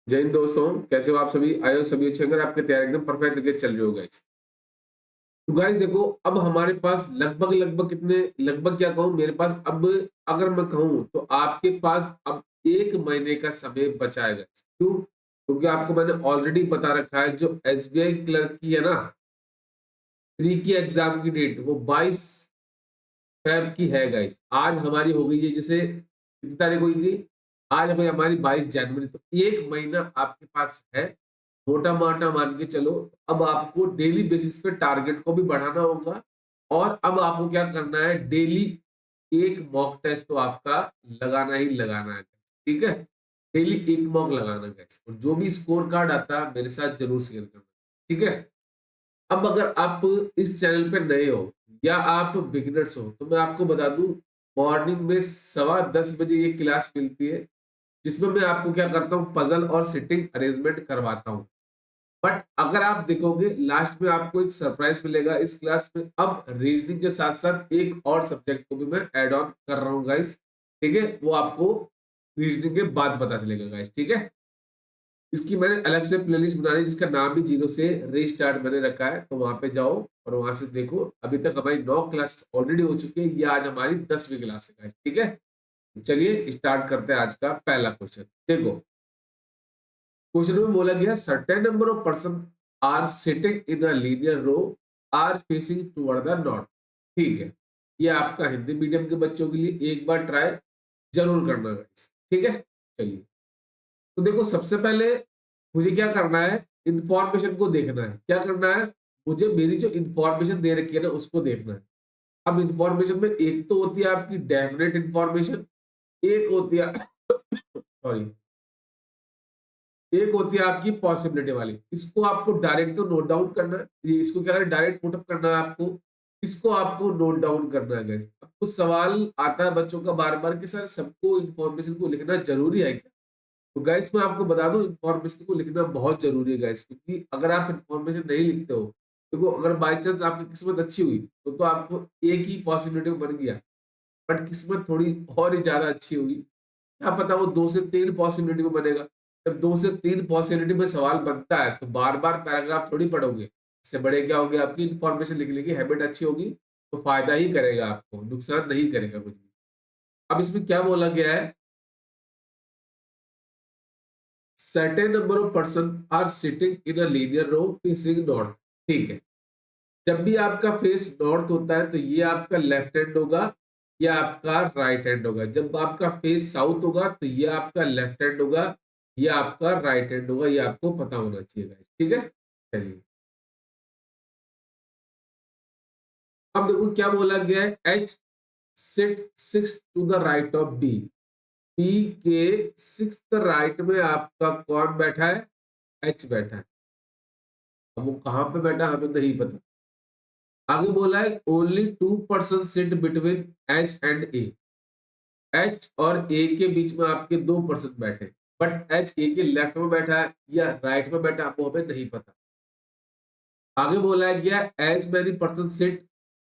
जय हिंद दोस्तों, कैसे हो आप सभी? आए हो सभी अच्छे? अगर आपकी तैयारी एकदम परफेक्ट तरीके से चल रही हो गाइस, तो गाइस देखो, अब हमारे पास लगभग कितने, लगभग क्या कहूँ, मेरे पास अब, अगर मैं कहूँ तो आपके पास अब 1 महीने का समय बचा है गाइस। क्यों? क्योंकि आपको मैंने ऑलरेडी बता रखा है, जो एसबीआई क्लर्क की है ना, प्री की एग्जाम की डेट वो 22 फेब की है गाइस। आज हमारी हो गई है, जैसे कितनी तारीख हुई थी? आज हो गई हमारी 22 जनवरी। तो 1 महीना आपके पास है, मोटा मोटा मान के चलो। अब आपको डेली बेसिस पे टारगेट को भी बढ़ाना होगा, और अब आपको क्या करना है, डेली एक मॉक टेस्ट तो आपका लगाना ही लगाना है। ठीक है, डेली एक मॉक लगाना है guys। और जो भी स्कोर कार्ड आता है मेरे साथ जरूर शेयर करना। ठीक है, अब अगर आप इस चैनल पे नए हो या आप बिगिनर्स हो, तो मैं आपको बता दूं, मॉर्निंग में 10:15 बजे ये क्लास मिलती है, जिसमें मैं आपको क्या करता हूँ, पजल और सिटिंग अरेंजमेंट करवाता हूँ। बट अगर आप देखोगे लास्ट में आपको एक सरप्राइज मिलेगा इस क्लास में। अब रीजनिंग के साथ साथ एक और सब्जेक्ट को भी मैं ऐड ऑन कर रहा हूँ गाइस। ठीक है, वो आपको रीजनिंग के बाद पता चलेगा गाइस। ठीक है, इसकी मैंने अलग से प्लेलिस्ट बना ली, जिसका नाम भी जीरो से रीस्टार्ट मैंने रखा है। तो वहां पे जाओ और वहां से देखो। अभी तक हमारी 9 क्लासेस ऑलरेडी हो चुकी है, ये आज हमारी 10वीं क्लास है गाइस। ठीक है, चलिए स्टार्ट करते हैं आज का पहला क्वेश्चन। देखो, क्वेश्चन में बोला गया, certain number of person are sitting in a linear row are facing toward the north. ठीक है, ये आपका हिंदी मीडियम के बच्चों के लिए एक बार ट्राई जरूर करना गाइस। ठीक है, चलिए। तो देखो, सबसे पहले मुझे क्या करना है, इंफॉर्मेशन को देखना है। क्या करना है, मुझे मेरी जो इंफॉर्मेशन दे रखी है ना, उसको देखना है। अब इंफॉर्मेशन में एक तो होती है आपकी डेफिनेट इंफॉर्मेशन, एक होती है सॉरी, एक होती है आपकी पॉसिबिलिटी वाली। इसको आपको डायरेक्ट तो नोट डाउन करना है, ये इसको क्या है, डायरेक्ट पुटअप करना है आपको। इसको आपको नोट डाउन करना है guys। अब कुछ सवाल आता है बच्चों का बार बार कि सर, सबको इंफॉर्मेशन को लिखना जरूरी है क्या? तो गाइस मैं आपको बता दूं, इंफॉर्मेशन को लिखना बहुत जरूरी है गाइस। क्योंकि अगर आप इंफॉर्मेशन नहीं लिखते हो, देखो अगर बाय चांस आपकी किस्मत अच्छी हुई तो आपको एक ही पॉसिबिलिटी बन गया। बट किस्मत थोड़ी और ही ज्यादा अच्छी हुई, क्या पता वो 2 से 3 पॉसिबिलिटी में बनेगा। जब 2 से 3 पॉसिबिलिटी में सवाल बनता है, तो बार बार पैराग्राफ थोड़ी पढ़ोगे। इससे बड़े क्या होगे, आपकी इंफॉर्मेशन लिखने की हैबिट अच्छी होगी, तो फायदा ही करेगा, आपको नुकसान नहीं करेगा कुछ भी। अब इसमें क्या बोला गया है, certain number of person are sitting in a linear row facing north। ठीक है, जब भी आपका फेस नॉर्थ होता है तो ये आपका लेफ्ट हैंड होगा, या आपका राइट हैंड होगा। जब आपका फेस साउथ होगा तो ये आपका लेफ्ट हैंड होगा, ये आपका राइट हैंड होगा। ये आपको पता होना चाहिए guys। ठीक है, चलिए। अब देखो क्या बोला गया है, H sit six to the right of B. B के सिक्स राइट में आपका कौन बैठा है? एच बैठा है। अब वो कहाँ पे बैठा हमें नहीं पता। आगे बोला है, only 2 person sit between H and A. H और ए के बीच में आपके 2 पर्सन बैठे, बट एच ए के लेफ्ट में बैठा है या राइट में बैठा है, आपको हमें नहीं पता। आगे बोला है गया, as many person sit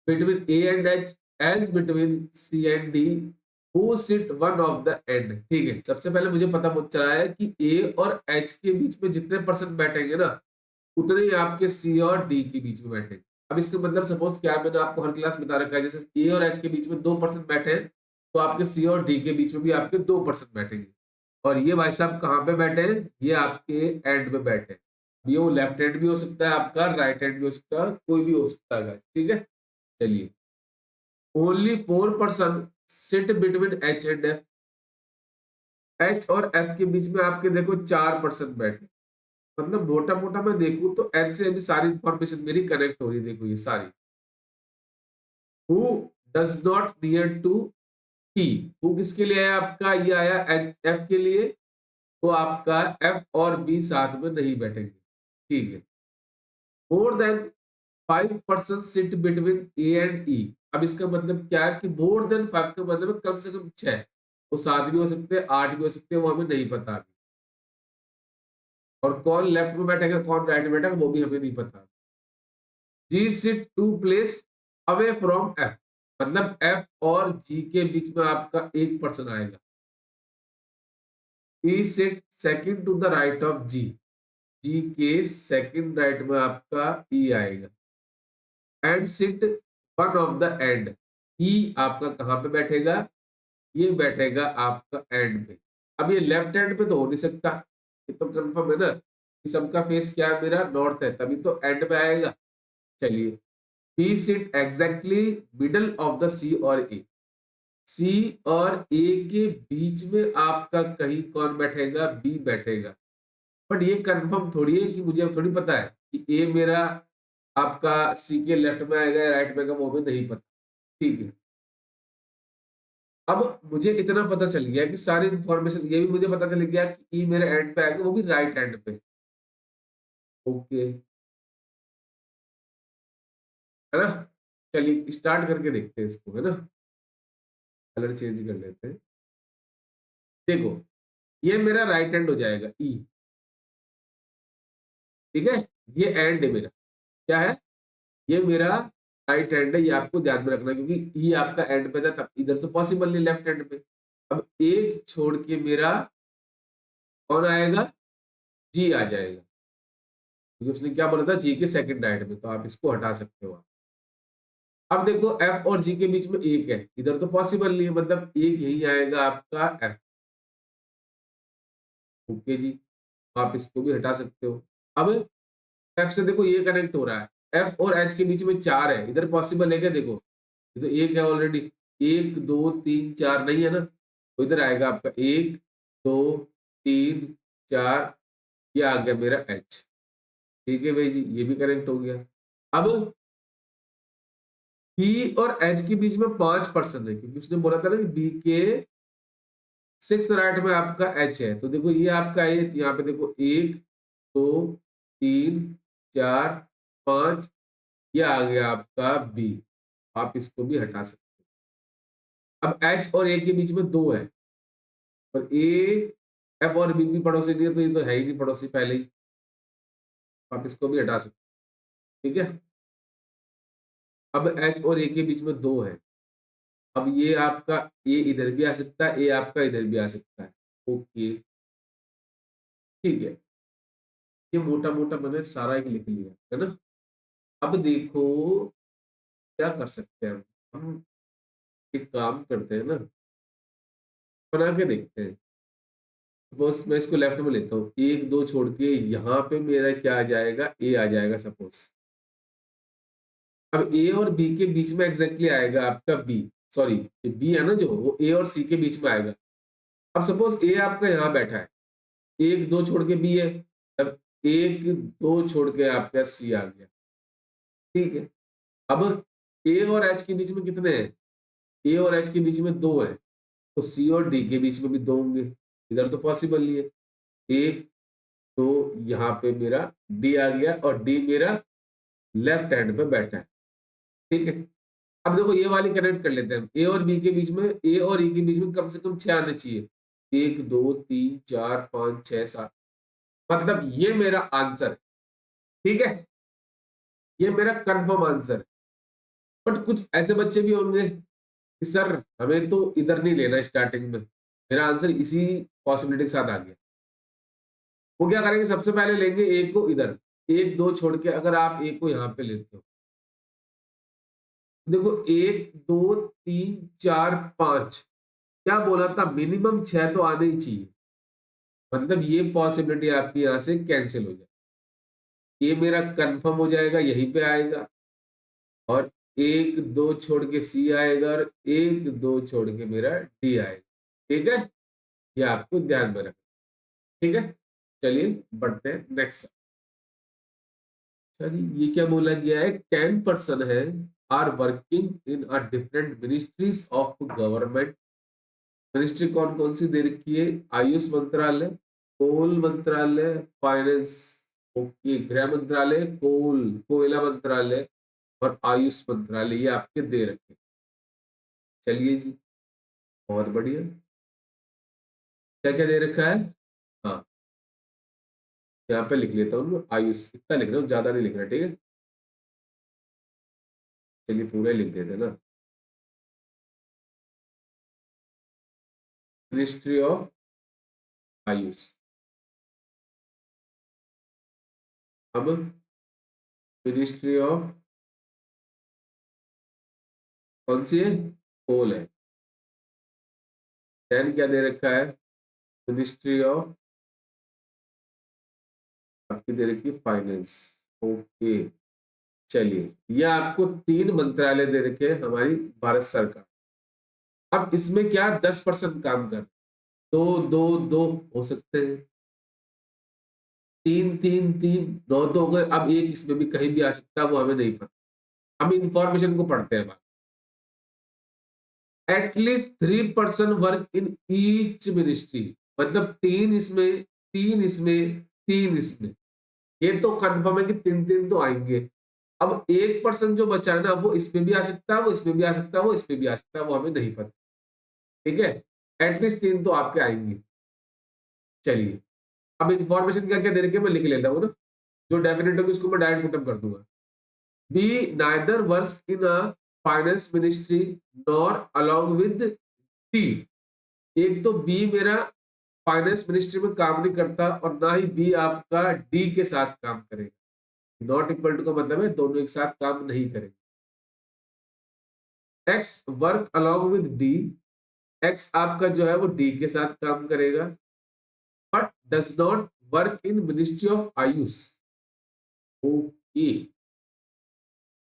between A and H as between C and D, who sit one of the end. ठीक है, सबसे पहले मुझे पता चला है कि ए और एच के बीच में जितने पर्सन बैठेंगे ना, उतने ही आपके सी और डी के बीच में बैठेंगे। अब इसका मतलब सपोज क्या है, मैंने आपको हर क्लास में बता रखा है, जैसे ए और एच के बीच में 2 पर्सन बैठे हैं, तो आपके सी और डी के बीच में भी आपके 2 पर्सन बैठेंगे। और ये भाई साहब कहाँ पे बैठे हैं, ये आपके एंड में बैठे हैं। ये वो लेफ्ट हैंड भी हो सकता है आपका, राइट हैंड भी हो सकता है, कोई भी हो सकता है guys। ठीक है, चलिए। Only 4 person sit between H and F. H और एफ के बीच में आपके देखो 4 पर्सन बैठे। मतलब मोटा मोटा मैं देखूं तो एच से अभी सारी इंफॉर्मेशन मेरी कनेक्ट हो रही है। देखो ये सारी, who does not near to T. Who किसके लिए है आपका, ये आया एफ के लिए, तो आपका एफ और बी साथ में नहीं बैठेंगे। ठीक है, more than 5 person sit between A and E. अब इसका मतलब क्या है कि मोर देन 5 का मतलब है कम से कम 6। वो 7 भी हो सकते हैं, 8 भी हो सकते हैं, वो हमें नहीं पता अभी। और कौन लेफ्ट में बैठेगा कौन राइट में बैठेगा वो भी हमें नहीं पता। G sit two place away from F, मतलब एफ और जी के बीच में आपका 1 पर्सन आएगा। E sit second to the right of G, G के सेकंड राइट में आपका ई आएगा, and sit one of the end, E आपका कहाँ पे बैठेगा, ये बैठेगा आपका एंड पे। अब ये लेफ्ट एंड पे तो हो नहीं सकता, ये तो कंफर्म है ना कि सबका फेस क्या है, मेरा नॉर्थ है, तभी तो एंड पे आएगा। चलिए, B sit exactly middle of the C और ए, सी और ए के बीच में आपका कहीं कौन बैठेगा, बी बैठेगा। बट ये कंफर्म थोड़ी है कि मुझे अब थोड़ी पता है कि ए मेरा आपका सी के लेफ्ट में आएगा या राइट में आएगा, वो हमें नहीं पता। ठीक है, अब मुझे इतना पता चल गया कि सारी इंफॉर्मेशन, ये भी मुझे पता चल गया कि ई मेरे एंड पे आएगा, वो भी राइट एंड पे। ओके, है ना। चलिए स्टार्ट करके देखते हैं इसको, है ना। कलर चेंज कर लेते हैं। देखो, ये मेरा राइट हैंड हो जाएगा ई, ठीक है। ये एंड है मेरा, क्या है, ये मेरा राइट हैंड है, ये आपको ध्यान में रखना, क्योंकि ई आपका एंड पे था, तब इधर तो पॉसिबल नहीं लेफ्ट हैंड पे। अब एक छोड़ के मेरा कौन आएगा, जी आ जाएगा, क्योंकि उसने क्या बोला था, जी के सेकंड राइट में, तो आप इसको हटा सकते हो। अब देखो एफ और जी के बीच में एक है, इधर तो पॉसिबल नहीं है, मतलब एक यही आएगा आपका एफ। ओके जी, आप इसको भी हटा सकते हो। अब एफ से देखो ये कनेक्ट हो रहा है, एफ और एच के बीच में चार है, इधर पॉसिबल है क्या, देखो ये तो एक है ऑलरेडी, एक दो तीन चार नहीं है ना, तो इधर आएगा आपका एक दो तीन चार, ये आ गया मेरा एच। ठीक है भाई जी, ये भी कनेक्ट हो गया। अब बी और एच के बीच में 5% है, क्योंकि उसने बोला था ना कि बी के सिक्स राइट में आपका एच है, तो देखो ये आपका है, यहाँ पे देखो एक दो तीन चार पांच, ये आ गया आपका बी, आप इसको भी हटा सकते हो। अब एच और ए के बीच में दो है, और ए एफ और बी भी पड़ोसी नहीं है, तो ये तो है ही नहीं पड़ोसी पहले ही, आप इसको भी हटा सकते हो। ठीक है, अब एच और ए के बीच में दो है, अब ये आपका ए इधर भी आ सकता है, ए आपका इधर भी आ सकता है। ओके, ठीक है, ये मोटा मोटा मैंने सारा एक लिख लिया है ना। अब देखो क्या कर सकते हैं हम एक काम करते हैं ना, बना के देखते हैं। सपोज मैं इसको लेफ्ट में लेता हूँ, एक दो छोड़ के यहाँ पे मेरा क्या आ जाएगा, ए आ जाएगा सपोज। अब ए और बी के बीच में एग्जैक्टली आएगा आपका बी, सॉरी बी है ना जो, वो ए और सी के बीच में आएगा। अब सपोज ए आपका यहाँ बैठा है, एक दो छोड़ के बी है, अब एक दो छोड़ के आपका सी आ गया। ठीक है, अब ए और एच के बीच में कितने हैं, ए और एच के बीच में दो है, तो सी और डी के बीच में भी दो होंगे, इधर तो पॉसिबल नहीं है। एक दो, यहाँ पे मेरा डी आ गया, और डी मेरा लेफ्ट हैंड पे बैठा है। ठीक है, अब देखो ये वाली कनेक्ट कर लेते हैं, ए और बी के बीच में, ए और ई के बीच में कम से कम 6 आने चाहिए, एक दो तीन चार पांच छह सात, मतलब ये मेरा आंसर है। ठीक है, ये मेरा कंफर्म आंसर है। बट कुछ ऐसे बच्चे भी होंगे कि सर हमें तो इधर नहीं लेना स्टार्टिंग में, मेरा आंसर इसी पॉसिबिलिटी के साथ आ गया। वो क्या करेंगे, सबसे पहले लेंगे एक को इधर, एक दो छोड़ के अगर आप एक को यहाँ पे लेते हो, देखो एक दो तीन चार पांच, क्या बोला था, मिनिमम 6 तो आने ही चाहिए, मतलब ये पॉसिबिलिटी आपकी यहाँ से कैंसिल हो जाए, ये मेरा कंफर्म हो जाएगा, यहीं पे आएगा, और एक दो छोड़ के सी आएगा, और एक दो छोड़ के मेरा डी आएगा। ठीक है, ये आपको ध्यान में रखना। ठीक है, चलिए बढ़ते हैं नेक्स्ट। चलिए, ये क्या बोला गया है, 10% है are working in a different ministries of government. Ministry कौन कौन सी दे रखी है, आयुष मंत्रालय, कोल मंत्रालय, फाइनेंस, ओके, गृह मंत्रालय, कोयला मंत्रालय, और आयुष मंत्रालय, ये आपके दे रखे। चलिए जी, बहुत बढ़िया। क्या क्या दे रखा है, हाँ, यहाँ पे लिख लेता हूँ मैं, आयुष इतना लिख रहा हूँ, ज्यादा नहीं लिख रहा, ठीक है। चलिए पूरा ही लिख देते हैं ना, मिनिस्ट्री ऑफ आयुष। अब मिनिस्ट्री ऑफ कौन सी है, कोल है। देन क्या दे रखा है, मिनिस्ट्री ऑफ आपकी दे रखी है फाइनेंस। ओके, चलिए ये आपको 3 मंत्रालय दे रखे हैं हमारी भारत सरकार। अब इसमें क्या 10% काम कर, दो दो दो हो सकते हैं, 3 3 3 9 तो हो गए। अब एक इसमें भी कहीं भी आ सकता है, वो हमें नहीं पता, हम इंफॉर्मेशन को पढ़ते हैं। At least 3% work in each ministry, मतलब 3 इसमें, 3 इसमें, 3 इसमें, ये तो कंफर्म है कि 3 3 तो आएंगे। अब 1% जो बचा है ना, वो इसमें भी आ सकता है, वो इसमें भी आ सकता है, वो इसमें भी आ सकता है, वो हमें नहीं पता। ठीक है, एटलीस्ट 3 तो आपके आएंगे। चलिए, अब इंफॉर्मेशन क्या क्या दे रखी है मैं लिख लेता हूँ ना, जो डेफिनेट होगी उसको मैं डायरेक्ट पुटअप कर दूंगा। B neither works in a finance ministry nor along with D. एक तो बी मेरा फाइनेंस मिनिस्ट्री में काम नहीं करता, और ना ही बी आपका डी के साथ काम करेगा। नॉट इक्वल टू का मतलब है दोनों एक साथ काम नहीं करेंगे। X work along with D, x आपका जो है वो डी के साथ काम करेगा, but does not work in ministry of Ayush. Okay,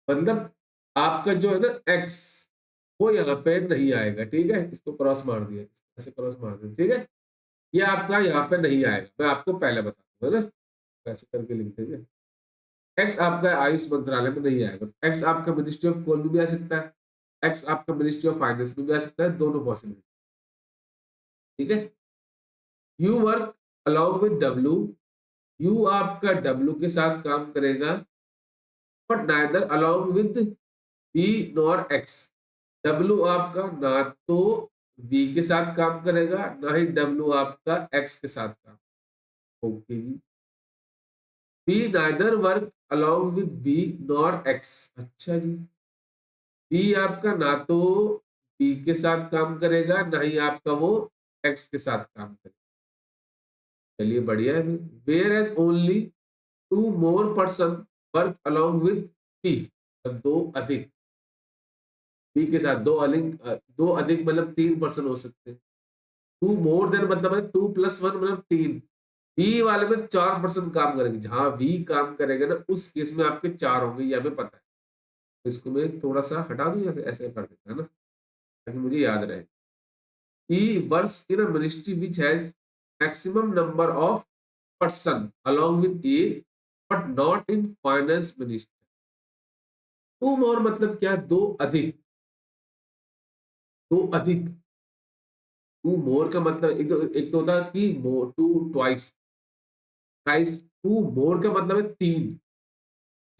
मतलब आपका जो है ना एक्स, वो यहाँ पे नहीं आएगा। ठीक है, इसको क्रॉस मार दिया, ऐसे क्रॉस मार दिया। ठीक है, ये आपका यहाँ पे नहीं आएगा, मैं आपको पहले बता दूंगा ना, ऐसे करके लिख देंगे। एक्स आपका आयुष मंत्रालय में नहीं आएगा, एक्स आपका मिनिस्ट्री ऑफ कोल में भी आ सकता है, एक्स आपका मिनिस्ट्री ऑफ फाइनेंस में भी आ सकता है, दोनों पॉसिबिलिटी। ठीक है, you work along with W, you आपका डब्ल्यू के साथ काम करेगा, but neither along with B nor x. W आपका ना तो बी के साथ काम करेगा, ना ही डब्ल्यू आपका एक्स के साथ काम। ओके जी, B neither work along with B nor X. अच्छा जी, बी आपका ना तो बी के साथ काम करेगा, ना ही आपका वो एक्स के साथ काम करेगा। चलिए बढ़िया है। Whereas only 2 more person work along with B, दो अधिक, बी के साथ दो अधिक मतलब 3 पर्सन हो सकते हैं। 2 more देन मतलब है 2+1 मतलब 3। बी वाले में 4 पर्सन काम करेंगे, जहां बी काम करेगा ना उस केस में आपके 4 होंगे, ये हमें पता है। तो इसको मैं थोड़ा सा हटा दूं, ऐसे ऐसे कर देता है ना, ताकि मुझे याद रहे। He works in a ministry which has maximum number of person along with A, but not in finance ministry. Two more मतलब क्या, दो अधिक, दो अधिक। टू मोर का मतलब एक तो होता है कि more, two twice, twice. Two more का मतलब है 3,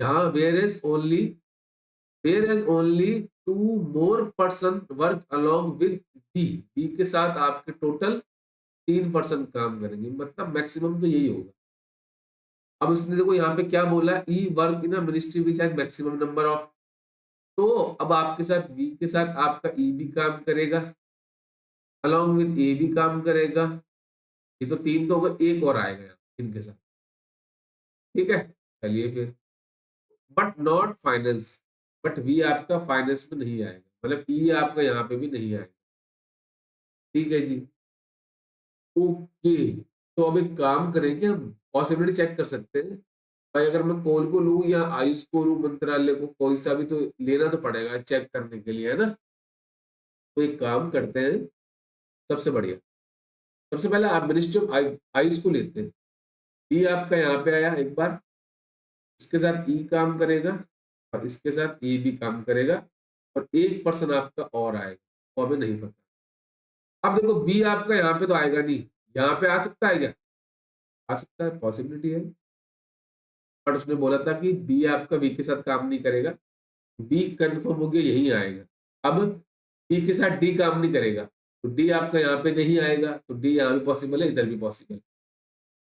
जहां whereas only 2 more person work along with B, B के साथ आपके टोटल 3 पर्सन काम करेंगे, मतलब मैक्सिमम तो यही होगा। अब उसने देखो यहाँ पे क्या बोला, E work in ministry which has maximum number of. तो अब आपके साथ वी के साथ आपका ई भी काम करेगा, अलॉन्ग विद ए भी काम करेगा। ये तो 3 तो होगा, एक और आएगा यहाँ इनके साथ। ठीक है, चलिए फिर, but not finance, but we आपका फाइनेंस में नहीं आएगा, मतलब ई आपका यहाँ पे भी नहीं आएगा। ठीक है जी, ओके। तो अब एक काम करेंगे, हम पॉसिबिलिटी चेक कर सकते हैं। भाई अगर मैं कोल को लूं या आयुष को लूं, मंत्रालय को, कोई सा भी तो लेना तो पड़ेगा चेक करने के लिए, है ना। तो एक काम करते हैं, सबसे बढ़िया, सबसे पहले आप मिनिस्ट्री ऑफ आयुष को लेते हैं। ई आपका यहाँ पे आया एक बार, इसके साथ ई काम करेगा, और इसके साथ ए भी काम करेगा, और 1 पर्सन आपका और आएगा, वो हमें नहीं पता। अब देखो बी आपका यहाँ पे तो आएगा नहीं, यहाँ पे आ सकता है क्या, आ सकता है, पॉसिबिलिटी है। बट उसने बोला था कि बी आपका बी के साथ काम नहीं करेगा, बी कंफर्म हो गया यही आएगा। अब बी के साथ डी काम नहीं करेगा, तो डी आपका यहाँ पे नहीं आएगा, तो डी यहाँ भी पॉसिबल है, इधर भी पॉसिबल।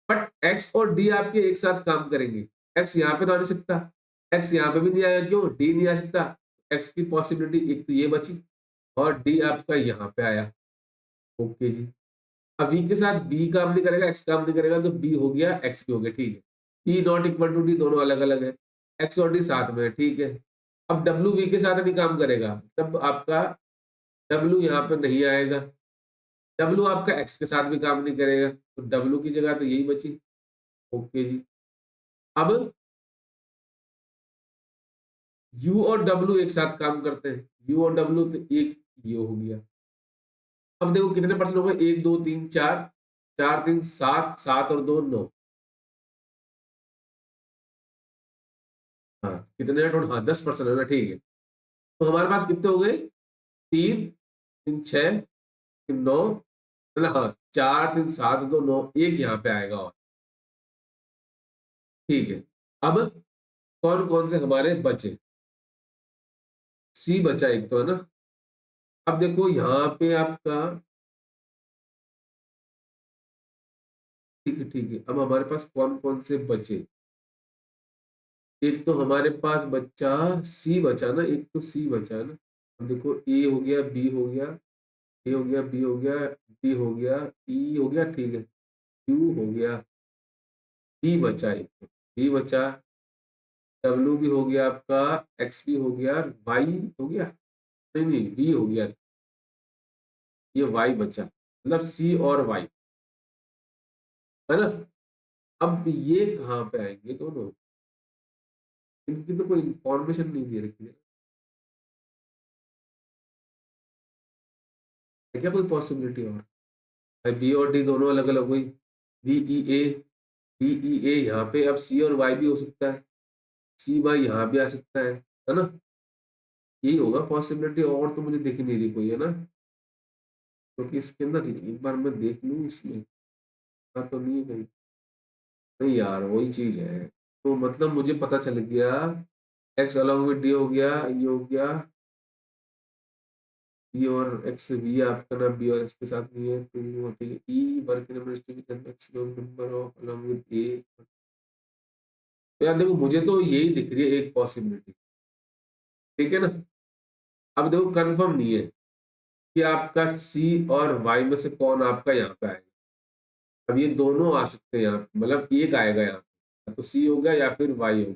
बट एक्स और डी आपके एक साथ काम करेंगे, एक्स यहाँ पे तो आ नहीं सकता, एक्स यहाँ पे भी नहीं आएगा, क्यों, डी नहीं आ सकता। एक्स की पॉसिबिलिटी एक तो ये बची, और डी आपका यहाँ पे आया। ओके जी, अब बी के साथ बी काम नहीं करेगा, एक्स काम नहीं करेगा, तो बी हो गया, एक्स भी हो गया। ठीक है, ई नॉट इक्वल टू डी दोनों अलग अलग है, एक्स और डी साथ में है, ठीक है। अब डब्ल्यू वी के साथ नहीं काम करेगा, तब आपका डब्ल्यू यहाँ पर नहीं आएगा, डब्ल्यू आपका एक्स के साथ भी काम नहीं करेगा, तो डब्ल्यू की जगह तो यही बची। ओके जी। अब यू और डब्ल्यू एक साथ काम करते हैं, यू और डब्ल्यू, तो एक ये हो गया। अब देखो कितने परसेंट हो गए, एक दो तीन चार, चार तीन सात, सात और दो नौ। हाँ कितने हैं टोटल, हाँ 10% है ना, ठीक है। तो हमारे पास कितने हो गए, तीन, तीन छह, तीन नौ, मतलब हाँ चार तीन सात दो नौ, एक यहाँ पे आएगा और, ठीक है। अब कौन कौन से हमारे बचे, सी बचा एक तो है ना। अब देखो यहाँ पे आपका, ठीक है ठीक है, अब हमारे पास कौन कौन से बचे, एक तो हमारे पास बच्चा सी बचा ना, एक तो सी बचा है ना। अब देखो ए हो गया, बी हो गया, ए हो गया, बी हो गया, डी हो गया, ई हो गया, ठीक है, क्यू हो गया, डी बचा एक तो, डी बचा, डब्ल्यू भी हो गया आपका, एक्स भी हो गया, वाई हो गया, नहीं नहीं बी हो गया, ये वाई बचा, मतलब सी और वाई, है ना। अब ये कहाँ पे आएंगे दोनों, इनकी तो कोई इंफॉर्मेशन नहीं दे रखी है क्या कोई पॉसिबिलिटी और, भाई बी और डी दोनों अलग अलग हुई, बी ई ए, बी ई ए यहाँ पे, अब सी और वाई भी हो सकता है, सी वाई यहाँ भी आ सकता है ना। यही होगा पॉसिबिलिटी, और तो मुझे दिख नहीं रही कोई, है ना। क्योंकि इसके अंदर एक बार मैं देख लूँ इसमें, हाँ तो नहीं है कहीं, नहीं यार वही चीज है। तो मतलब मुझे पता चल गया, एक्स अलॉन्ग विद डी हो गया, ये हो गया, बी और एक्स, बी आपका ना बी और एक्स के साथ नहीं है, तो ये होती है E work number X number of along with A. तो यार देखो मुझे तो यही दिख रही है एक पॉसिबिलिटी, ठीक है ना। अब देखो कंफर्म नहीं है कि आपका सी और वाई में से कौन आपका यहाँ पे आएगा। अब ये दोनों आ सकते हैं यहाँ पे, मतलब एक आएगा यहाँ पे, या तो सी होगा या फिर वाई होगा,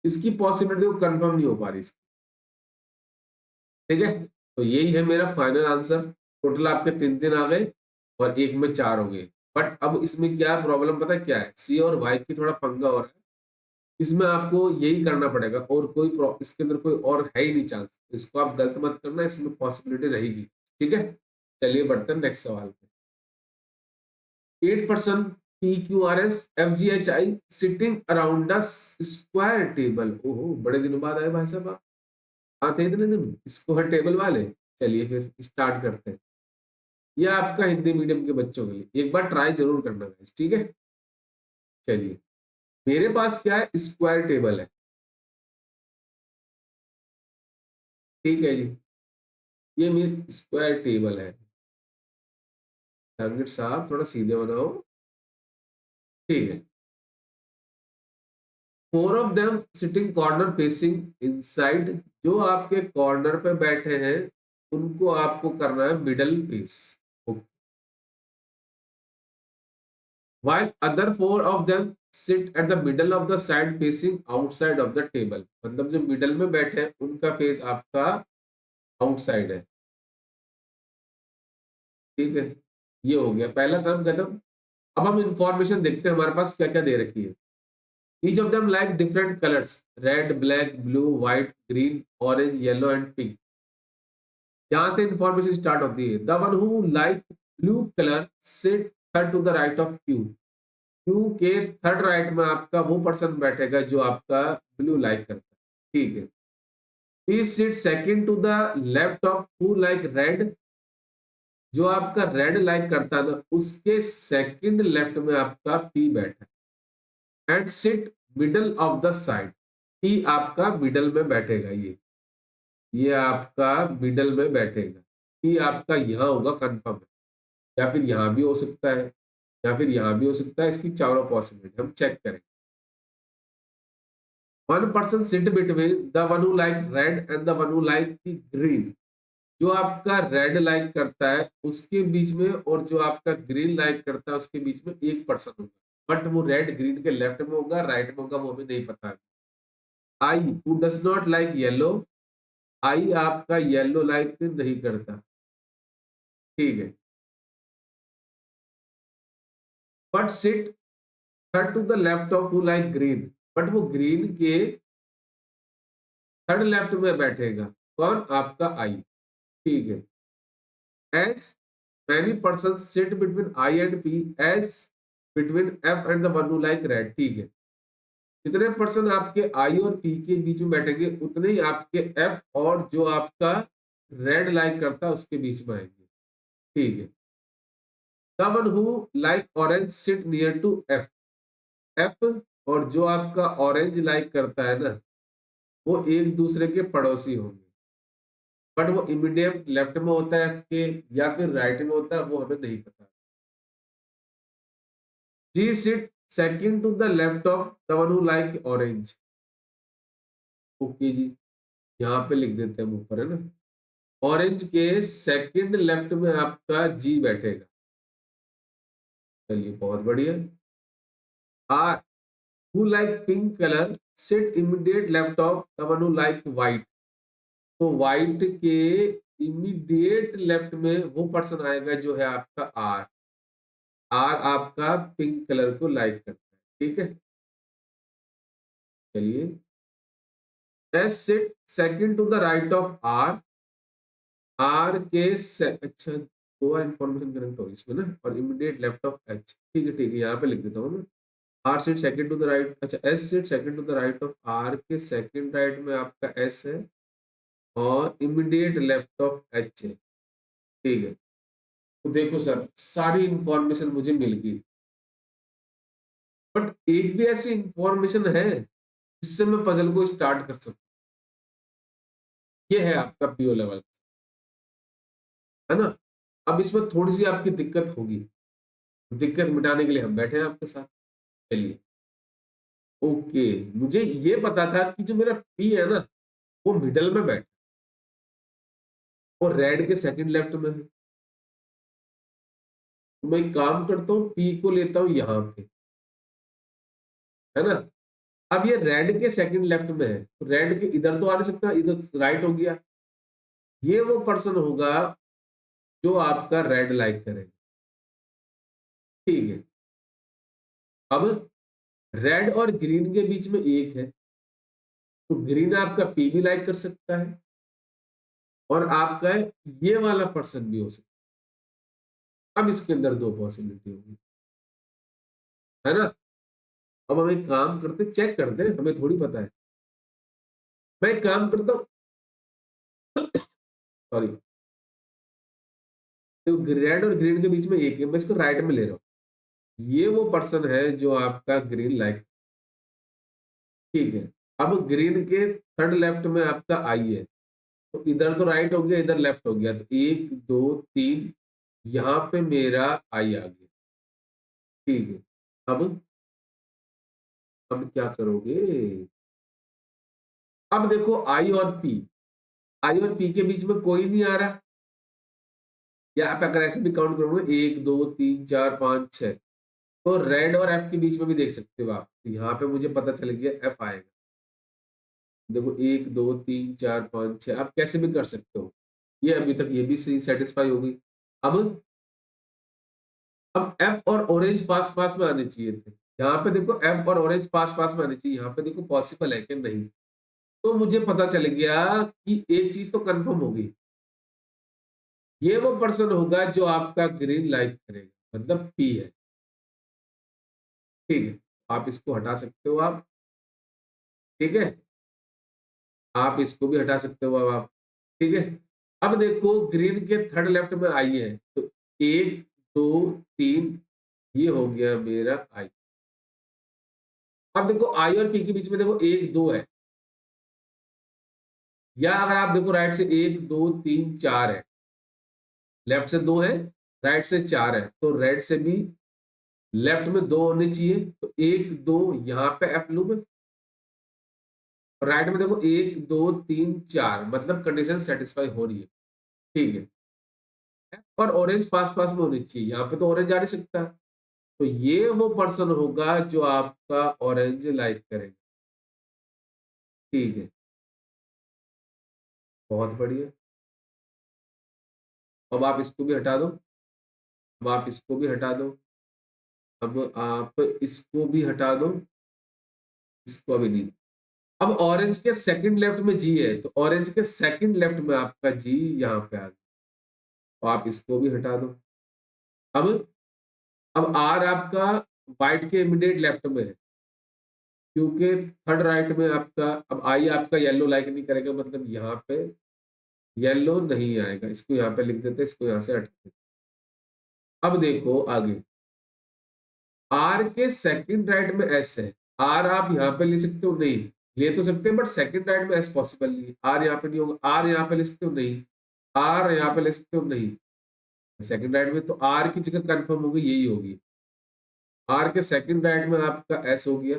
इसकी पॉसिबिलिटी को कंफर्म नहीं हो पा रही, ठीक है। तो यही है मेरा फाइनल आंसर, टोटल आपके तीन तीन आ गए और एक में चार हो गए। बट अब इसमें क्या प्रॉब्लम पता है क्या है, सी और वाई की थोड़ा पंगा और है, इसमें आपको यही करना पड़ेगा, और कोई इसके अंदर कोई और है ही नहीं चांस, इसको आप गलत मत करना, इसमें पॉसिबिलिटी रहेगी, ठीक है। चलिए बढ़ते हैं नेक्स्ट सवाल पे। 8% PQRS FGHI sitting around the square table, ओहो बड़े दिनों बाद आए भाई साहब आप, आते इतने दिन स्क्वायर टेबल वाले। चलिए फिर स्टार्ट करते हैं, ये आपका हिंदी मीडियम के बच्चों के लिए, एक बार ट्राई जरूर करना guys, ठीक है। चलिए मेरे पास क्या है, स्क्वायर टेबल है, ठीक है जी, ये मेरी स्क्वायर टेबल है, टारगेट साहब थोड़ा सीधे बनाओ, ठीक है। Four of them sitting corner facing inside, जो आपके कॉर्नर पे बैठे हैं उनको आपको करना है middle face, while other four of them sit at the middle of the side facing outside of the table, मतलब जो मिडल में बैठे हैं उनका फेस आपका आउटसाइड है, ठीक है। ये हो गया पहला काम खत्म। अब हम इंफॉर्मेशन देखते हैं हमारे पास क्या क्या दे रखी है। Each of them like different colours, red black blue white green orange yellow and pink, यहाँ से इंफॉर्मेशन स्टार्ट होती है। The one who like blue colour sit third to the right of Q, Q के third right में आपका वो person बैठेगा जो आपका ब्लू लाइक करता है, ठीक है। P sit second to the left of who like red, जो आपका रेड लाइक करता है ना उसके सेकंड लेफ्ट में आपका पी बैठा है। And sit middle of the side, P आपका मिडल में बैठेगा, ये आपका मिडल में बैठेगा, पी आपका यहाँ होगा कंफर्म है, या फिर यहाँ भी हो सकता है, या फिर यहाँ भी हो सकता है, इसकी चारों पॉसिबिलिटी हम चेक करें। One person sit between the one who like red and the one who like green, जो आपका रेड लाइक करता है उसके बीच में और जो आपका ग्रीन लाइक करता है उसके बीच में एक पर्सन होगा, बट वो रेड ग्रीन के लेफ्ट में होगा, राइट में होगा, वो हमें नहीं पता। I who does not like yellow, I आपका येलो लाइक नहीं करता, ठीक है। But sit third to the left of who like green, but वो ग्रीन के थर्ड लेफ्ट में बैठेगा, कौन? आपका आई, ठीक है। As many person sit between I and P, as between F and the one who like red, ठीक है। जितने पर्सन आपके आई और पी के बीच में बैठेंगे उतने ही आपके एफ और जो आपका रेड लाइक करता है उसके बीच में आएंगे, ठीक है। The one who like orange sit near to F, F और जो आपका ऑरेंज लाइक करता है ना वो एक दूसरे के पड़ोसी होंगे, बट वो इमीडिएट लेफ्ट में होता है एफ के या फिर राइट में होता है वो हमें नहीं पता। G sit second to the left of the one who like orange, okay G, यहाँ पे लिख देते हैं हम ऊपर, है ना। ऑरेंज के सेकंड लेफ्ट में आपका जी बैठेगा, चलिए बहुत बढ़िया। R who like pink colour sit immediate left of the one who like white, तो व्हाइट के इमीडिएट लेफ्ट में वो पर्सन आएगा जो है आपका आर, आर आपका पिंक कलर को लाइक करता है, ठीक है। चलिए S sit second to the right of R, R के अच्छा दो इंफॉर्मेशन करेक्ट होगी इसमें ना, और इमीडिएट लेफ्ट ऑफ एच, ठीक है ठीक है, यहाँ पे लिख देता हूँ मैं। R seat second to the right, अच्छा S seat second to the right of R के सेकंड राइट में आपका एस है और इमीडिएट लेफ्ट ऑफ एच है, ठीक है। तो देखो सर सारी इंफॉर्मेशन मुझे मिल गई, बट एक भी ऐसी इंफॉर्मेशन है जिससे मैं पजल को स्टार्ट कर सकूं, ये है आपका पीओ लेवल, है ना। अब इसमें थोड़ी सी आपकी दिक्कत होगी, दिक्कत मिटाने के लिए हम बैठे हैं आपके साथ, चलिए। ओके, मुझे ये पता था कि जो मेरा पी है ना वो मिडल में बैठा और रेड के सेकंड लेफ्ट में है, तो मैं एक काम करता हूँ पी को लेता हूँ यहाँ पे, है ना। अब ये रेड के सेकंड लेफ्ट में है तो रेड के इधर तो आ नहीं सकता, इधर राइट हो गया, ये वो पर्सन होगा जो आपका रेड लाइक करेगा, ठीक है। अब रेड और ग्रीन के बीच में एक है तो ग्रीन आपका पी भी लाइक कर सकता है और आपका ये वाला पर्सन भी हो सकता है। अब इसके अंदर दो पॉसिबिलिटी होगी, है ना। अब हम एक काम करते, चेक करते, हमें थोड़ी पता है। मैं एक काम करता हूँ, सॉरी, तो रेड और ग्रीन के बीच में एक है, मैं इसको राइट में ले रहा हूँ, ये वो पर्सन है जो आपका ग्रीन लाइक, ठीक है। अब ग्रीन के थर्ड लेफ्ट में आपका आई है तो इधर तो राइट हो गया इधर लेफ्ट हो गया, तो एक दो तीन, यहाँ पे मेरा आई आ गया, ठीक है। अब क्या करोगे? अब देखो आई और पी, आई और पी के बीच में कोई नहीं आ रहा, या आप अगर ऐसे भी काउंट करोगे एक दो तीन चार पांच छह, तो रेड और एफ के बीच में भी देख सकते हो आप, तो यहाँ पे मुझे पता चल गया एफ आएगा। देखो एक दो तीन चार पांच छह, आप कैसे भी कर सकते हो, ये अभी तक ये भी सही सेटिस्फाई होगी। अब एफ और ऑरेंज पास पास में आने चाहिए थे, यहाँ पे देखो एफ और ऑरेंज पास पास में आने चाहिए, यहाँ पे देखो पॉसिबल है कि नहीं। तो मुझे पता चल गया कि एक चीज तो कंफर्म होगी, ये वो पर्सन होगा जो आपका ग्रीन लाइक करेगा, मतलब पी है, ठीक है। आप इसको हटा सकते हो आप, ठीक है, आप इसको भी हटा सकते हो अब आप, ठीक है। अब देखो ग्रीन के थर्ड लेफ्ट में आई है तो एक दो तीन, ये हो गया मेरा आई। अब देखो आई और पी के बीच में देखो एक दो है, या अगर आप देखो राइट से एक दो तीन चार है, लेफ्ट से दो है, राइट से चार है, तो राइट से भी लेफ्ट में दो होने चाहिए, तो एक दो यहाँ पे एफ लूप, और राइट में देखो एक दो तीन चार, मतलब कंडीशन सेटिस्फाई हो रही है, ठीक है। और ऑरेंज पास पास में होनी चाहिए, यहाँ पे तो ऑरेंज आ नहीं सकता, तो ये वो पर्सन होगा जो आपका ऑरेंज लाइक करेगा। ठीक है, बहुत बढ़िया। अब आप इसको भी हटा दो, अब आप इसको भी हटा दो, अब आप इसको भी हटा दो, इसको भी नहीं। अब ऑरेंज के सेकंड लेफ्ट में जी है, तो ऑरेंज के सेकंड लेफ्ट में आपका जी यहाँ पे आ गया, तो आप इसको भी हटा दो। अब आर आपका व्हाइट के इमीडिएट लेफ्ट में है, क्योंकि थर्ड राइट में आपका, अब आई आपका येलो लाइक नहीं करेगा, मतलब यहाँ पे येलो नहीं आएगा। इसको यहाँ पे लिख देते हैं, इसको यहाँ से हटा देते हैं। अब देखो आगे, आर के सेकंड राइट में एस है। आर आप यहाँ पे ले सकते हो, नहीं ले तो सकते हैं, बट सेकंड राइट में एस पॉसिबल नहीं है। आर यहाँ पे नहीं होगा। आर यहाँ पे ले सकते हो, नहीं। आर यहाँ पे ले सकते हो, नहीं। सेकंड राइट में तो आर की जगह कंफर्म होगी, यही होगी। आर के सेकंड राइट में आपका एस हो गया,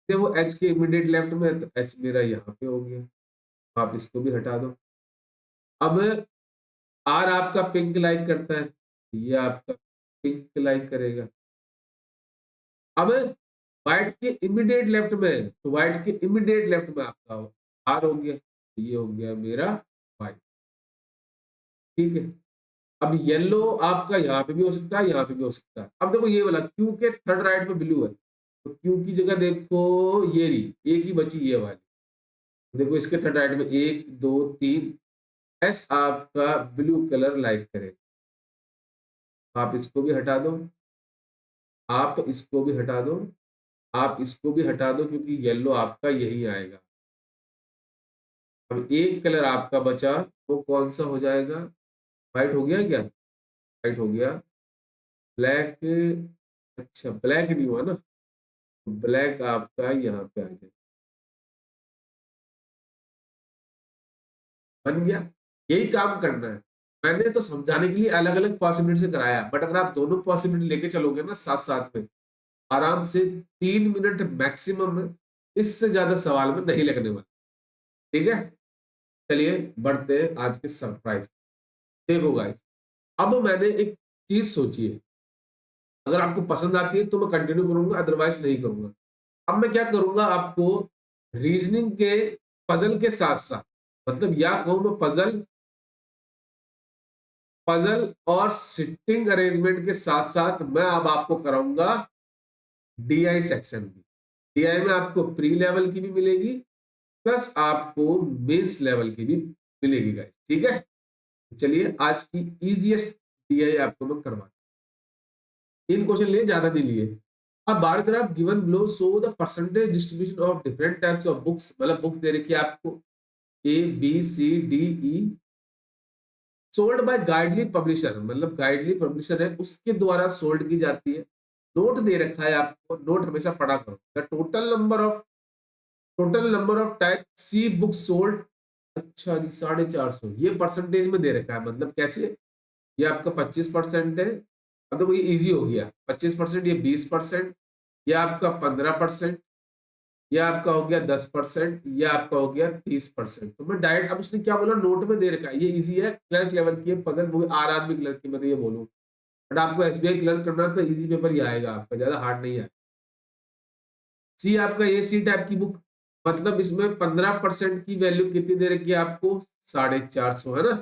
तो वो एच के इमीडिएट लेफ्ट में है, तो एच मेरा यहाँ पे हो गया। आप इसको भी हटा दो। अब आर आपका पिंक लाइक करता है, ये आपका पिंक लाइक करेगा। अब व्हाइट के इमीडिएट लेफ्ट में है, तो व्हाइट के इमीडिएट लेफ्ट में आपका आर हो गया, ये हो गया मेरा व्हाइट। ठीक है, अब येलो आपका यहाँ पे भी हो सकता है, यहाँ पे भी हो सकता है। अब देखो ये वाला क्यू के थर्ड राइट में ब्लू है, तो क्यू की जगह देखो ये रही, एक ही बची ये वाली। देखो इसके थर्ड राइट में 1 2 3, एस आपका ब्लू कलर लाइक करेगा। आप इसको भी हटा दो, आप इसको भी हटा दो, आप इसको भी हटा दो, क्योंकि येलो आपका यही आएगा। अब एक कलर आपका बचा, वो कौन सा हो जाएगा? व्हाइट हो गया क्या? व्हाइट हो गया। ब्लैक, अच्छा ब्लैक नहीं हुआ ना, ब्लैक आपका यहाँ पे आ जाए। बन गया। यही काम करना है। मैंने तो समझाने के लिए अलग अलग पॉसिबिलिटी से कराया, बट अगर आप दोनों पॉसिबिलिटी लेके चलोगे ना साथ साथ में, आराम से 3 मिनट मैक्सिमम में, इससे ज्यादा सवाल में नहीं लगने वाला। ठीक है, चलिए बढ़ते हैं आज के सरप्राइज। देखो गाइस, अब मैंने एक चीज सोची है, अगर आपको पसंद आती है तो मैं कंटिन्यू करूंगा, अदरवाइज नहीं करूंगा। अब मैं क्या करूंगा, आपको रीजनिंग के पजल के साथ साथ, मतलब या कहूं मैं पजल पजल और सिटिंग अरेंजमेंट के साथ साथ मैं अब आपको कराऊंगा डीआई सेक्शन भी। डीआई में आपको प्री लेवल की भी मिलेगी, प्लस आपको मेंस लेवल की भी मिलेगी गाइस। ठीक है, चलिए आज की इजीएस्ट डीआई आपको मैं करवा, 3 क्वेश्चन लिए, ज्यादा नहीं लिए। अब bar graph given below show the percentage distribution of different types of books, मतलब बुक दे रखी है आपको A B C D E, sold by Guidely publisher, मतलब गाइडली पब्लिशर है उसके द्वारा सोल्ड की जाती है। नोट दे रखा है आपको, नोट हमेशा पढ़ा करो। The total number of type C book sold, अच्छा जी 450, ये परसेंटेज में दे रखा है, मतलब कैसे? ये आपका 25% है, मतलब ये इजी हो गया। 25%, ये 20%, ये आपका 15%, ये आपका हो गया 10%, ये आपका हो गया 30%। तो मैं डायरेक्ट, अब उसने क्या बोला, नोट में दे रखा है, ये इजी है, क्लर्क लेवल की है पजल, वो आर भी क्लर्क की, मैं तो ये बोलूँ। बट आपको एसबीआई क्लर्क करना है तो इजी पेपर ही आएगा आपका, ज्यादा हार्ड नहीं है। सी आपका, ये सी टाइप की बुक, मतलब इसमें 15% की वैल्यू कितनी दे रखी है आपको? 450, है ना।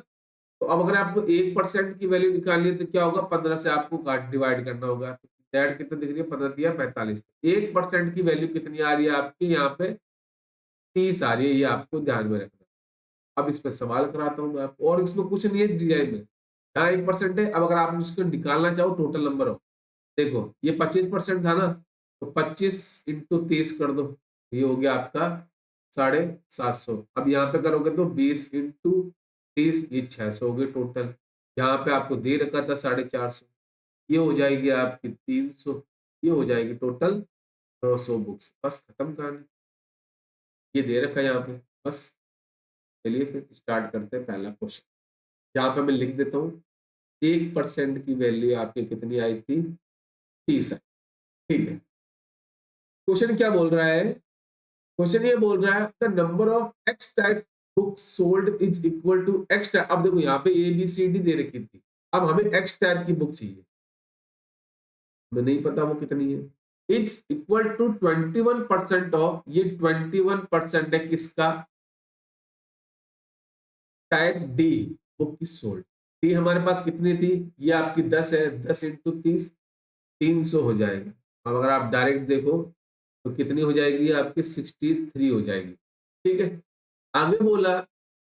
तो अब अगर आपको 1% की वैल्यू निकालनी है तो क्या होगा, 15 से आपको काट डिवाइड करना होगा। डेट कितना दिख रही है, 15 दिया 45, 1% की वैल्यू कितनी आ रही है आपकी यहाँ पे? 30 आ रही है, ये आपको ध्यान में रखना। अब इस पे सवाल कराता हूँ मैं आपको, और इसमें कुछ नहीं है डिजाइन में, यहाँ 1% है। अब अगर आप इसको निकालना चाहो टोटल नंबर हो, देखो ये 25% था ना, तो 25 × 30 कर दो, ये हो गया आपका 750। अब यहाँ पे करोगे तो 20 × 30, ये 600 हो गए टोटल। यहाँ पे आपको दे रखा था 450, ये हो जाएगी आपकी 300, ये हो जाएगी टोटल 900 बुक्स। बस खत्म कहानी, ये दे रखा है यहाँ पे, बस। चलिए फिर स्टार्ट करते हैं पहला क्वेश्चन। यहाँ पे मैं लिख देता हूँ, 1% की वैल्यू आपकी कितनी आई थी? 30 है। ठीक है, क्वेश्चन क्या बोल रहा है? क्वेश्चन ये बोल रहा है the number of X type books sold is equal to X type. अब देखो यहाँ पे ए बी सी डी दे रखी थी, अब हमें एक्स टाइप की बुक चाहिए। हमें नहीं पता वो कितनी है। इट्स इक्वल टू 21% ऑफ, ये 21% है किसका, टाइप डी बुक की सोल्ड। डी हमारे पास कितनी थी, ये आपकी 10 है, 10 इंटू 30, 300 हो जाएगा। अब अगर आप डायरेक्ट देखो तो कितनी हो जाएगी, आपकी 63 हो जाएगी। ठीक है, आगे बोला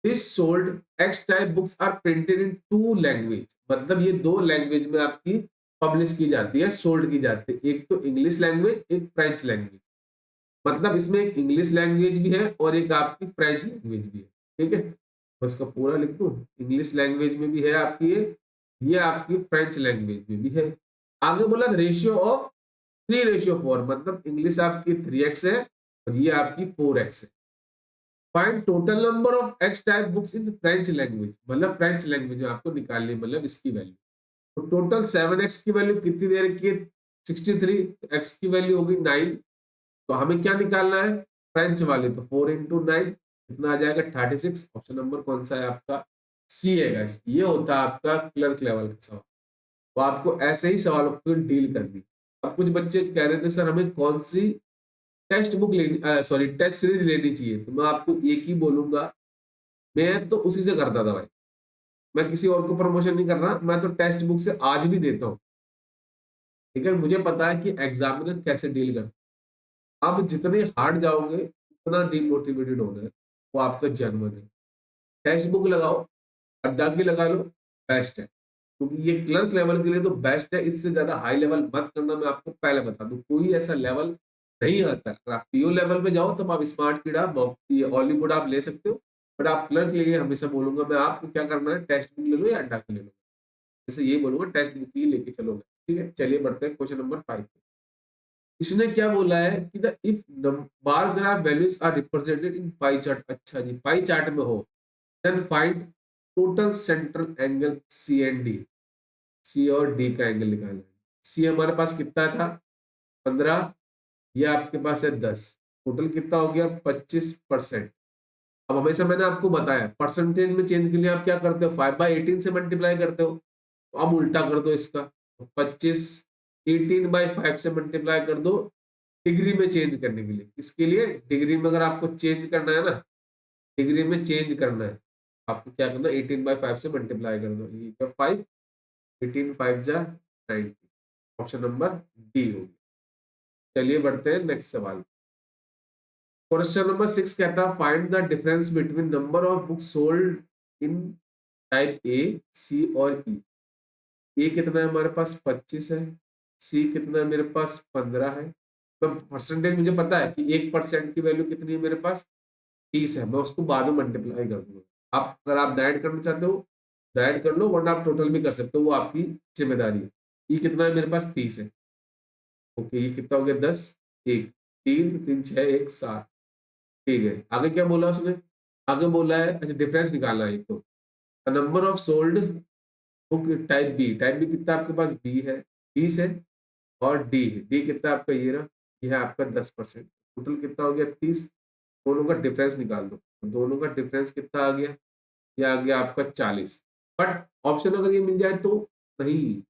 this sold X type books are printed in 2 language, मतलब ये 2 लैंग्वेज में आपकी पब्लिश की जाती है, सोल्ड की जाती है, एक तो इंग्लिश लैंग्वेज, एक फ्रेंच लैंग्वेज। मतलब इसमें एक इंग्लिश लैंग्वेज भी है और एक आपकी फ्रेंच लैंग्वेज भी है। ठीक है, बस का पूरा लिख दूं, इंग्लिश लैंग्वेज में भी है आपकी ये आपकी फ्रेंच लैंग्वेज में भी है। आगे बोला रेशियो ऑफ 3:4, मतलब इंग्लिश आपकी 3x है और ये आपकी 4x है। Find total number of X type books in French language, मतलब फ्रेंच लैंग्वेज में आपको निकालनी, मतलब इसकी वैल्यू। तो टोटल 7x की वैल्यू कितनी दे रखी है, 63, x की वैल्यू होगी 9, तो हमें क्या निकालना है, फ्रेंच वाले, तो 4 into 9 कितना आ जाएगा, 36। ऑप्शन नंबर कौन सा है आपका, सी है गाइस। ये होता है आपका क्लर्क लेवल का सवाल। तो आपको ऐसे ही सवालों को डील करनी। अब कुछ बच्चे कह रहे थे सर हमें कौन सी टेक्स्ट बुक लेनी, सॉरी टेस्ट सीरीज लेनी चाहिए, तो मैं आपको एक ही बोलूंगा, मैं तो उसी से करता था भाई, मैं किसी और को प्रमोशन नहीं कर रहा, मैं तो टेक्स्ट बुक से आज भी देता हूँ। ठीक है, मुझे पता है कि एग्जामिनर कैसे डील करता है। आप जितने हार्ड जाओगे उतना डीमोटिवेटेड होना है, वो आपका जन्म है। टेक्स्ट बुक लगाओ, अड्डा की लगा लो, बेस्ट है, क्योंकि ये क्लर्क लेवल के लिए तो बेस्ट है। इससे ज्यादा हाई लेवल मत करना, मैं आपको पहले बता दूं, कोई ऐसा लेवल नहीं आता। अगर आप पीओ लेवल पे जाओ तब आप स्मार्ट कीड़ा, ये हॉलीवुड आप ले सकते हो, बट आप क्लर्क के लिए हमेशा बोलूंगा मैं आपको क्या करना है, टेक्स्ट बुक ले लो या अड्डा की ले लो। जैसे ये बोलूंगा टेक्स्ट बुक ही लेके चलोगे। ठीक है, चलिए बढ़ते हैं क्वेश्चन नंबर 5। इसने क्या बोला है कि the if bar graph values are represented in pie chart. अच्छा जी, पाई चार्ट में हो, then find total central angle C and D. C और डी का एंगल निकालना है। सी हमारे पास कितना था, 15, ये आपके पास है 10, टोटल कितना हो गया, 25%। अब हमेशा मैंने आपको बताया परसेंटेज में चेंज के लिए आप क्या करते हो, 5/18 से मल्टीप्लाई करते हो। तो अब उल्टा कर दो इसका, तो 25 18/5 से मल्टीप्लाई कर दो, डिग्री में चेंज करने के लिए। इसके लिए डिग्री में अगर आपको चेंज करना है ना, डिग्री में चेंज करना है, आपको क्या करना है, 18/5 से मल्टीप्लाई कर दो, ये 5, 18 5 जा 90, ऑप्शन नंबर डी होगी। चलिए बढ़ते हैं नेक्स्ट सवाल। क्वेश्चन नंबर 6 कहता है find the difference between number of books sold in type A, C और ई। ए कितना है हमारे पास, 25 है, सी कितना है मेरे पास, 15 है। तो परसेंटेज मुझे पता है कि 1% की वैल्यू कितनी है मेरे पास, 30 है, मैं उसको बाद में मल्टीप्लाई कर दूंगा। आप अगर आप डाइट करना चाहते हो डाइट कर लो, वरना आप टोटल भी कर सकते हो, वो आपकी जिम्मेदारी है। ये कितना है मेरे पास, 30 है। ओके, ये कितना हो गया, 10, 1, 3 3 6 1 7। ठीक है, आगे क्या बोला उसने, आगे बोला है अच्छा डिफरेंस निकालना है। एक तो number of sold book type B, type B कितना आपके पास, बी है, 20 है, और डी, डी कितना आपका, ये रहा, ये है आपका 10%। टोटल कितना हो गया, 30। दोनों का डिफरेंस निकाल दो, दोनों का डिफरेंस कितना आ गया, ये आ गया आपका 40। बट ऑप्शन अगर ये मिल जाए तो नहीं,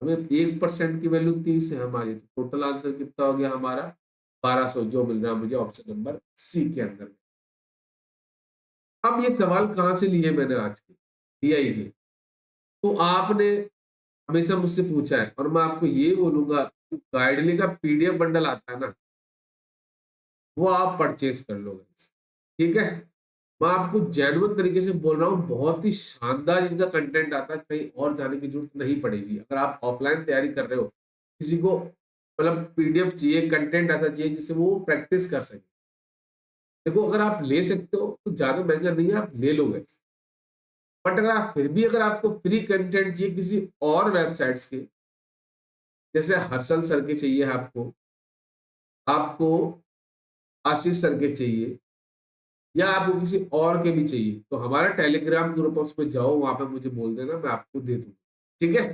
हमें 1% की वैल्यू 30 है हमारी, तो टोटल आंसर कितना हो गया हमारा, 1200, जो मिल रहा है मुझे ऑप्शन नंबर सी के अंदर। अब ये सवाल कहाँ से लिए मैंने आज के, दिया ही नहीं, तो आपने हमेशा मुझसे पूछा है, और मैं आपको ये बोलूंगा गाइडली का पीडीएफ बंडल आता है ना, वो आप परचेज कर लो guys। ठीक है, मैं आपको जेन्युइन तरीके से बोल रहा हूँ, बहुत ही शानदार इनका कंटेंट आता है, कहीं और जाने की जरूरत नहीं पड़ेगी। अगर आप ऑफलाइन तैयारी कर रहे हो, किसी को मतलब पीडीएफ चाहिए, कंटेंट ऐसा चाहिए जिससे वो प्रैक्टिस कर सके, देखो अगर आप ले सकते हो तो ज्यादा महंगा नहीं है, आप ले लो guys। बट अगर आप फिर भी अगर आपको फ्री कंटेंट चाहिए किसी और वेबसाइट्स के, जैसे हर्षल सर के चाहिए, आपको आपको आशीष सर के चाहिए, या आपको किसी और के भी चाहिए, तो हमारा टेलीग्राम ग्रुप है, उसमें जाओ, वहां पे मुझे बोल देना, मैं आपको दे दूंगा। ठीक है,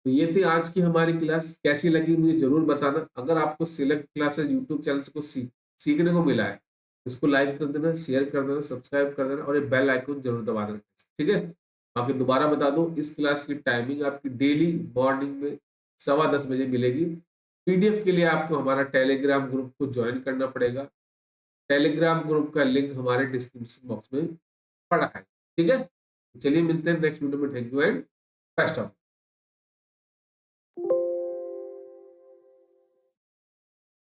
तो ये थी आज की हमारी क्लास, कैसी लगी मुझे जरूर बताना। अगर आपको सिलेक्ट क्लासेस यूट्यूब चैनल से कुछ सीखने को मिला है, इसको लाइक कर देना, शेयर कर देना, सब्सक्राइब कर देना, और ये बेल आइकन जरूर दबा देना। ठीक है, बाकी दोबारा बता दूं, इस क्लास की टाइमिंग आपकी डेली मॉर्निंग में 10:15 बजे मिलेगी। पीडीएफ के लिए आपको हमारा टेलीग्राम ग्रुप को ज्वाइन करना पड़ेगा। टेलीग्राम ग्रुप का लिंक हमारे डिस्क्रिप्शन बॉक्स में पड़ा है। ठीक है, चलिए मिलते हैं नेक्स्ट वीडियो में। Thank you and best of.